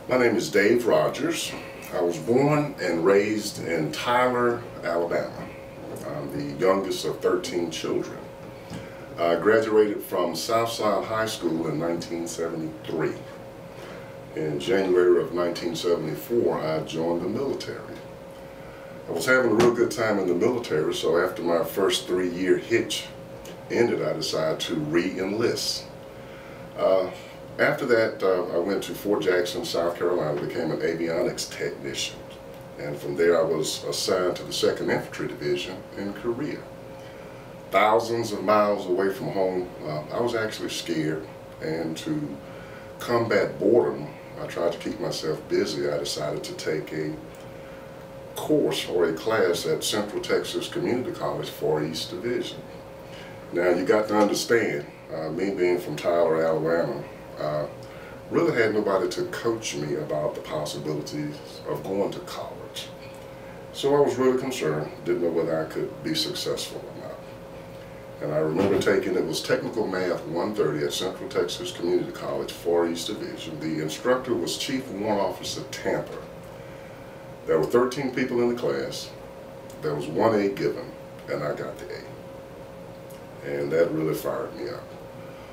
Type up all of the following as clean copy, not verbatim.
My name is Dave Rodgers. I was born and raised in Tyler, Alabama. I'm the youngest of 13 children. I graduated from Southside High School in 1973. In January of 1974, I joined the military. I was having a real good time in the military, so after my first 3-year hitch ended, I decided to re-enlist. After that, I went to Fort Jackson, South Carolina, became an avionics technician. And from there, I was assigned to the 2nd Infantry Division in Korea. Thousands of miles away from home, I was actually scared. And to combat boredom, I tried to keep myself busy. I decided to take a course or a class at Central Texas Community College Far East Division. Now, you got to understand, me being from Tyler, Alabama, really had nobody to coach me about the possibilities of going to college. So I was really concerned, didn't know whether I could be successful or not. And I remember taking, it was Technical Math 130 at Central Texas Community College, Far East Division. The instructor was Chief Warrant Officer Tampa. There were 13 people in the class. There was 1 A given, and I got the A. And that really fired me up.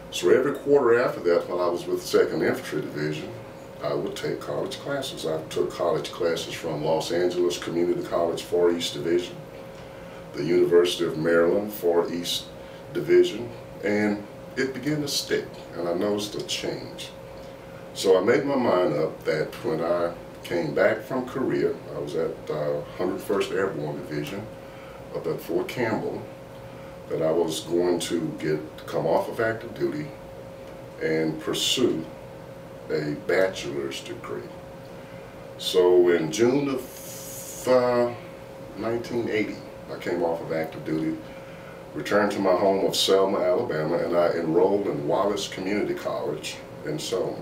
So every quarter after that, while I was with the 2nd Infantry Division, I would take college classes. I took college classes from Los Angeles Community College Far East Division, the University of Maryland Far East Division, and it began to stick, and I noticed a change. So I made my mind up that when I came back from Korea, I was at 101st Airborne Division up at Fort Campbell, that I was going to come off of active duty and pursue a bachelor's degree. So in June of 1980, I came off of active duty, returned to my home of Selma, Alabama, and I enrolled in Wallace Community College in Selma.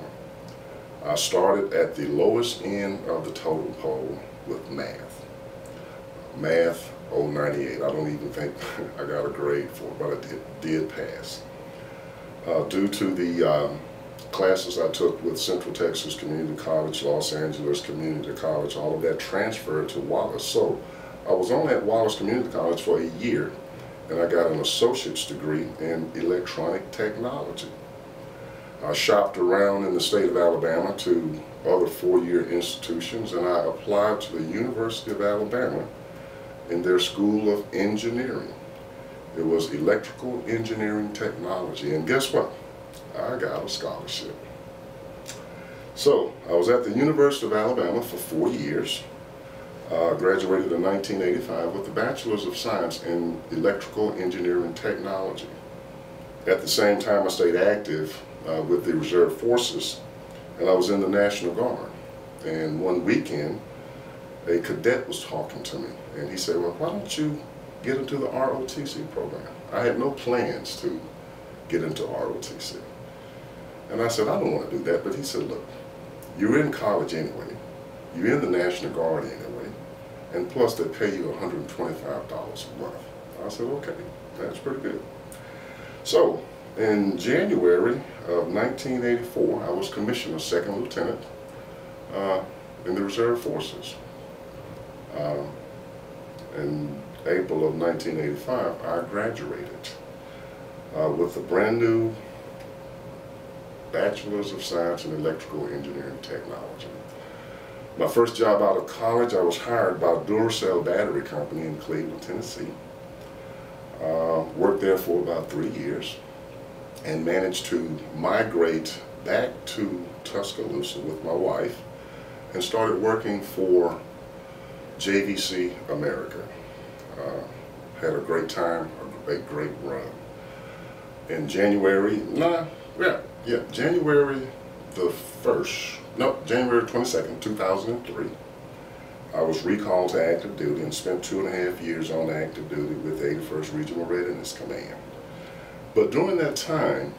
I started at the lowest end of the totem pole with math. Math 098. I don't even think I got a grade for it, but I did pass. Due to the classes I took with Central Texas Community College, Los Angeles Community College, all of that transferred to Wallace. So I was only at Wallace Community College for a year, and I got an associate's degree in electronic technology. I shopped around in the state of Alabama to other 4-year institutions, and I applied to the University of Alabama in their School of Engineering. It was electrical engineering technology, and guess what? I got a scholarship. So I was at the University of Alabama for 4 years. Graduated in 1985 with a Bachelor's of Science in Electrical Engineering Technology. At the same time, I stayed active with the Reserve Forces, and I was in the National Guard. And one weekend, a cadet was talking to me, and he said, well, why don't you get into the ROTC program? I had no plans to get into ROTC. And I said, I don't want to do that. But he said, look, you're in college anyway, you're in the National Guard anyway, and plus they pay you $125 a month. I said, okay, that's pretty good. So in January of 1984, I was commissioned a 2nd lieutenant in the Reserve Forces. In April of 1985, I graduated with a brand new Bachelor's of Science in Electrical Engineering Technology. My first job out of college, I was hired by Duracell Battery Company in Cleveland, Tennessee. Worked there for about 3 years and managed to migrate back to Tuscaloosa with my wife and started working for JVC America. Had a great time, a great run. In January, January the 1st, no, January 22nd, 2003, I was recalled to active duty and spent 2.5 years on active duty with 81st Regional Readiness Command. But during that time,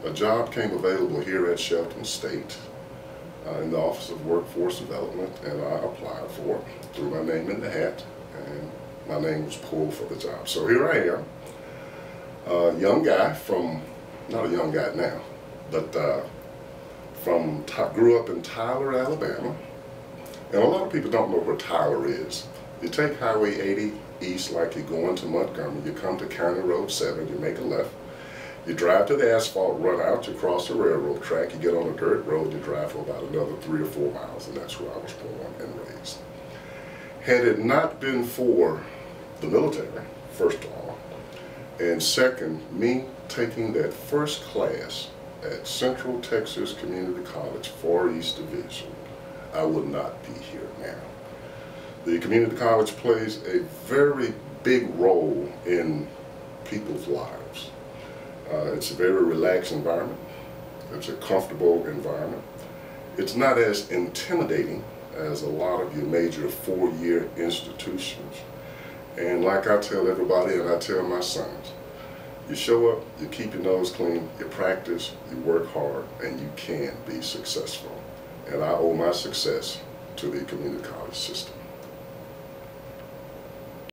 a job came available here at Shelton State in the Office of Workforce Development, and I applied for it, threw my name in the hat, and my name was pulled for the job. So here I am, a young guy from, not a young guy now, but from grew up in Tyler, Alabama, and a lot of people don't know where Tyler is. You take Highway 80 east like you're going to Montgomery, you come to County Road 7, you make a left, you drive to the asphalt run out, you cross the railroad track, you get on a dirt road, you drive for about another 3 or 4 miles, and that's where I was born and raised. Had it not been for the military, first of all, and second, me taking that first class at Central Texas Community College, Far East Division, I would not be here now. The community college plays a very big role in people's lives. It's a very relaxed environment. It's a comfortable environment. It's not as intimidating as a lot of your major 4-year institutions. And like I tell everybody, and I tell my sons, you show up, you keep your nose clean, you practice, you work hard, and you can be successful. And I owe my success to the community college system.